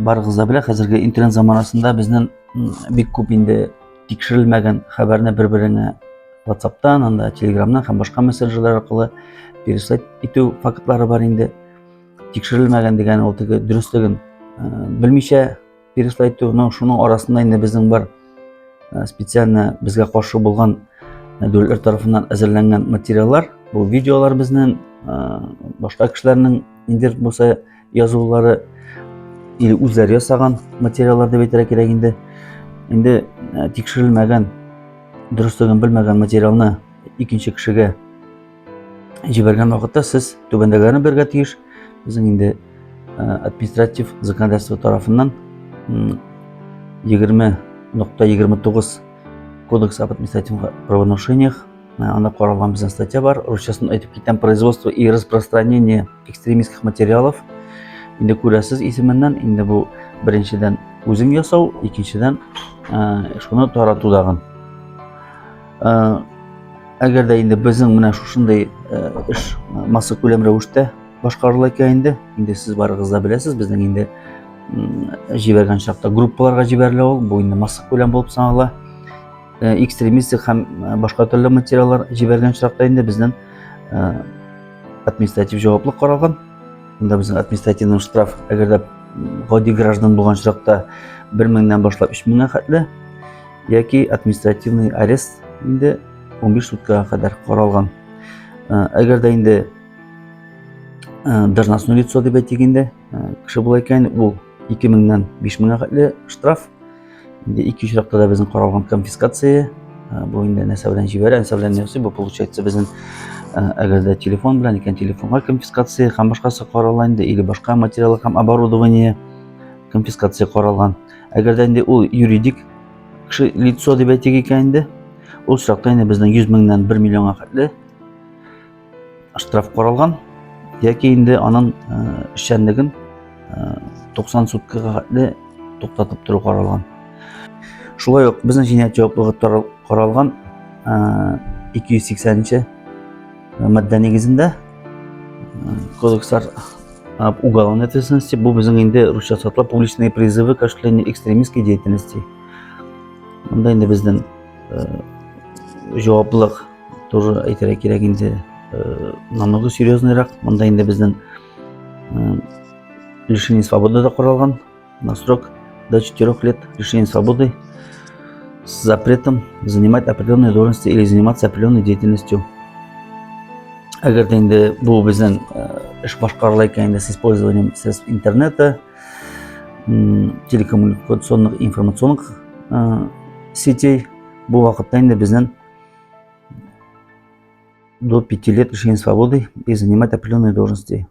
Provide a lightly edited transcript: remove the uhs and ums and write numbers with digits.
барыгыз да белә, хәзерге интернет заманасында безнең бик күп инде тикшерелмәгән хәбәрне бер-береңә WhatsApp'тан, анда Telegram'нан һәм башка мессенджерлар аркылы переслать итү фактлары бар инде. Тикшерелмәгән дигән ул теге дөрестлеген белмичә переслать итү, шуның арасында инде безнең бар специально безгә каршы булган дәүләтләр тарафыннан әзерләнгән материаллар, бу видеолар безнең, башка кешеләрнең инде булса язулары или үзләре ясаган материаллар дип әйтергә кирәк инде. Инде тикшерелмәгән, дөрестлеген белмәгән материалны икенче кешегә җибәргән вакытта сез түбәндәгеләрне белергә тиеш. Безнең инде административ законодательство тарафыннан 20.29 Кодекс об административных правонарушениях анда каралган безнең статья бар. Русчасын әйтеп китәм: производство и распространение экстремистских материалов. Инде күрәсез исеменнән, инде бу беренчедән үзең ясау, икенчедән шуны тарату дагын. Әгәр дә инде безнең менә шушындай эш масса күләм рәвештә башкарыла икән инде сез барыгыз да беләсез, безнең инде җибәргән чакта группаларга җибәрелә ул, бу инде масса күләм булып санала. Экстремистик һәм башка төрле материаллар җибәргән чакта инде безнең административ җаваплылык каралган. Монда безнең административный штраф, әгәр дә гади граждан булган чакта 1000-нән башлап 3000-гә хәтле, яки административный арест инде 15 суткага кадәр каралган. Әгәр дә инде должностное лицо дип әйтик инде, кеше була икән, ул 2000-нән 5000-гә хәтле штраф. Инде ике очракта да безнең каралган конфискация, бу инде нәрсә белән җибәрә, нәрсә белән ясый, бу получается безнең әгәр дә телефон белән икән, телефонга конфискация һәм башкасы карала инде, или башка материал һәм оборудование конфискация каралган. Әгәр дә инде ул юридик кеше лицо дип әйтик икән инде, ул чакта инде безнең 100,000-нән 1 миллионга хәтле штраф каралган, яки инде аның эшчәнлеген 90 суткага хәтле туктатып тору каралган. Шулай ук безнең җинаять җаваплылыгы каралган 280-нче мадда нигезендә кодекслар об уголовной ответственности, бу безнең инде русча сатлы публичные призывы к осуществлению экстремистской деятельности. Монда инде безнең җаваплылык тоже әйтергә кирәк инде намного серьезныйрак. Монда инде безнең лишение свободы да каралган, на срок до 4 лет лишения свободы с запретом занимать определенные должности или заниматься определенной деятельностью. Әгәр дә инде бу безнең эш башкарыла икән с использованием средств интернета, телекоммуникационных, информационных сетей, бу вакытта инде безнең до 5 лет лишения свободы и занимать определенные должности.